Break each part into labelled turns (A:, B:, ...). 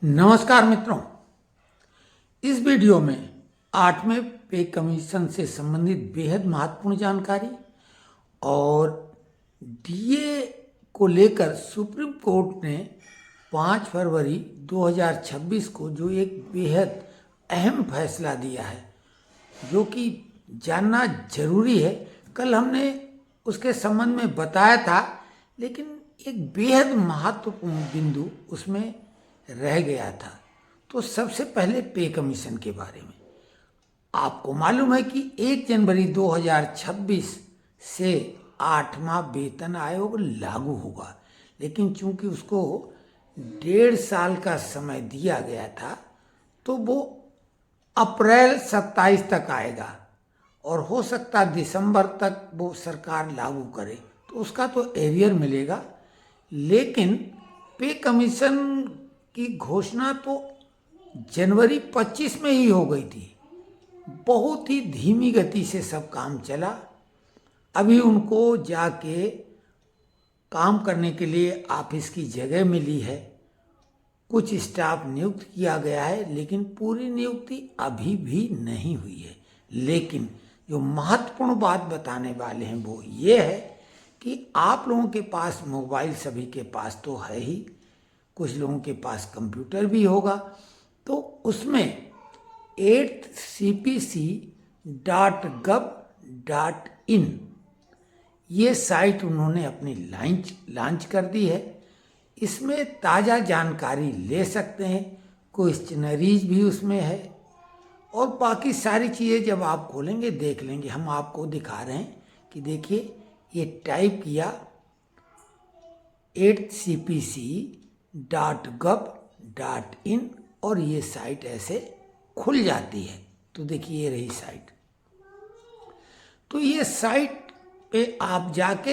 A: नमस्कार मित्रों, इस वीडियो में 8वें पे कमीशन से संबंधित बेहद महत्वपूर्ण जानकारी और डीए को लेकर सुप्रीम कोर्ट ने 5 फरवरी 2026 को जो एक बेहद अहम फैसला दिया है, जो कि जानना जरूरी है। कल हमने उसके संबंध में बताया था, लेकिन एक बेहद महत्वपूर्ण बिंदु उसमें रह गया था। तो सबसे पहले पे कमीशन के बारे में आपको मालूम है कि 1 जनवरी 2026 से 8वां वेतन आयोग लागू होगा, लेकिन चूंकि उसको 1.5 साल का समय दिया गया था, तो वो अप्रैल 27 तक आएगा और हो सकता दिसंबर तक वो सरकार लागू करे, तो उसका तो एरियर मिलेगा। लेकिन पे कमीशन की घोषणा तो जनवरी 25 में ही हो गई थी। बहुत ही धीमी गति से सब काम चला। अभी उनको जाके काम करने के लिए ऑफिस की जगह मिली है, कुछ स्टाफ नियुक्त किया गया है, लेकिन पूरी नियुक्ति अभी भी नहीं हुई है। लेकिन जो महत्वपूर्ण बात बताने वाले हैं वो ये है कि आप लोगों के पास मोबाइल सभी के पास तो है ही, कुछ लोगों के पास कंप्यूटर भी होगा। तो उसमें 8cpc.gov.in ये साइट उन्होंने अपनी लॉन्च कर दी है। इसमें ताज़ा जानकारी ले सकते हैं, क्वेश्चनरीज भी उसमें है और बाकी सारी चीज़ें जब आप खोलेंगे देख लेंगे। हम आपको दिखा रहे हैं कि देखिए, ये टाइप किया 8cpc.gov.in और ये साइट ऐसे खुल जाती है। तो देखिए, ये रही साइट। तो ये साइट पे आप जाके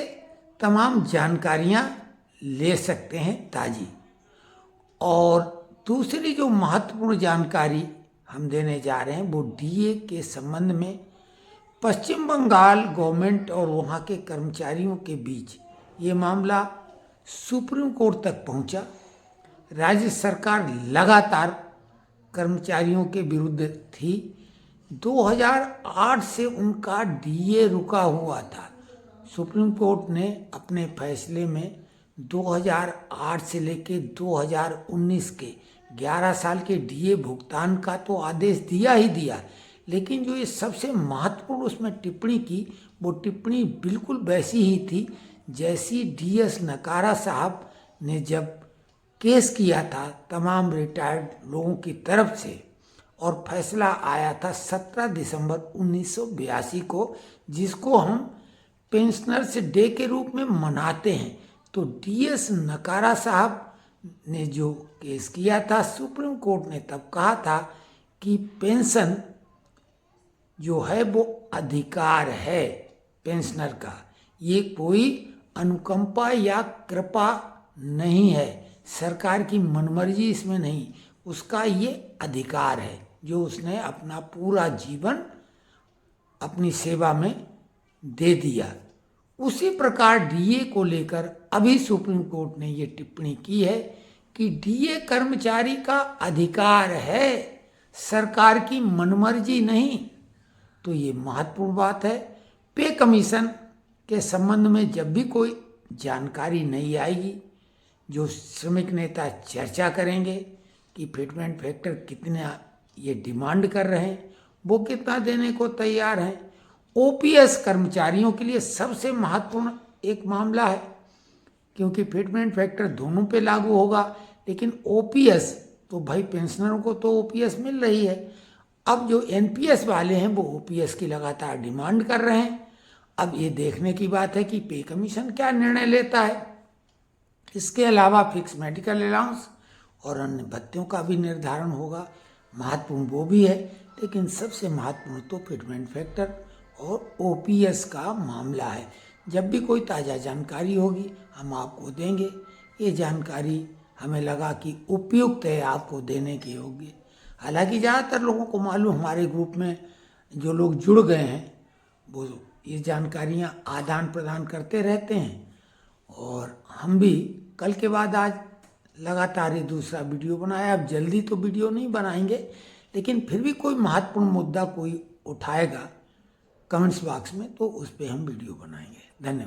A: तमाम जानकारियां ले सकते हैं ताज़ी। और दूसरी जो महत्वपूर्ण जानकारी हम देने जा रहे हैं वो डीए के संबंध में पश्चिम बंगाल गवर्नमेंट और वहाँ के कर्मचारियों के बीच ये मामला सुप्रीम कोर्ट तक पहुंचा। राज्य सरकार लगातार कर्मचारियों के विरुद्ध थी। 2008 से उनका डीए रुका हुआ था। सुप्रीम कोर्ट ने अपने फैसले में 2008 से लेकर 2019 के 11 साल के डीए भुगतान का तो आदेश दिया ही दिया, लेकिन जो ये सबसे महत्वपूर्ण उसमें टिप्पणी की, वो टिप्पणी बिल्कुल वैसी ही थी जैसी डीएस नकारा साहब ने जब केस किया था तमाम रिटायर्ड लोगों की तरफ से, और फैसला आया था 17 दिसंबर 1982 को, जिसको हम पेंशनर्स डे के रूप में मनाते हैं। तो डीएस नकारा साहब ने जो केस किया था, सुप्रीम कोर्ट ने तब कहा था कि पेंशन जो है वो अधिकार है पेंशनर का, ये कोई अनुकंपा या कृपा नहीं है, सरकार की मनमर्जी इसमें नहीं, उसका ये अधिकार है जो उसने अपना पूरा जीवन अपनी सेवा में दे दिया। उसी प्रकार डीए को लेकर अभी सुप्रीम कोर्ट ने ये टिप्पणी की है कि डीए कर्मचारी का अधिकार है, सरकार की मनमर्जी नहीं। तो ये महत्वपूर्ण बात है। पे कमीशन के संबंध में जब भी कोई जानकारी नहीं आएगी, जो श्रमिक नेता चर्चा करेंगे कि फिटमेंट फैक्टर कितना ये डिमांड कर रहे हैं, वो कितना देने को तैयार हैं। ओपीएस कर्मचारियों के लिए सबसे महत्वपूर्ण एक मामला है, क्योंकि फिटमेंट फैक्टर दोनों पे लागू होगा, लेकिन ओपीएस तो भाई पेंशनरों को तो ओपीएस मिल रही है। अब जो एनपीएस वाले हैं वो ओपीएस की लगातार डिमांड कर रहे हैं। अब ये देखने की बात है कि पे कमीशन क्या निर्णय लेता है। इसके अलावा फिक्स मेडिकल अलाउंस और अन्य भत्तियों का भी निर्धारण होगा, महत्वपूर्ण वो भी है, लेकिन सबसे महत्वपूर्ण तो फिटमेंट फैक्टर और ओपीएस का मामला है। जब भी कोई ताज़ा जानकारी होगी हम आपको देंगे। ये जानकारी हमें लगा कि उपयुक्त है आपको देने के योग्य। हालांकि ज़्यादातर लोगों को मालूम, हमारे ग्रुप में जो लोग जुड़ गए हैं वो ये जानकारियाँ आदान प्रदान करते रहते हैं, और हम भी कल के बाद आज लगातार ये दूसरा वीडियो बनाया। अब जल्दी तो वीडियो नहीं बनाएंगे, लेकिन फिर भी कोई महत्वपूर्ण मुद्दा कोई उठाएगा कमेंट्स बॉक्स में तो उस पर हम वीडियो बनाएंगे। धन्यवाद।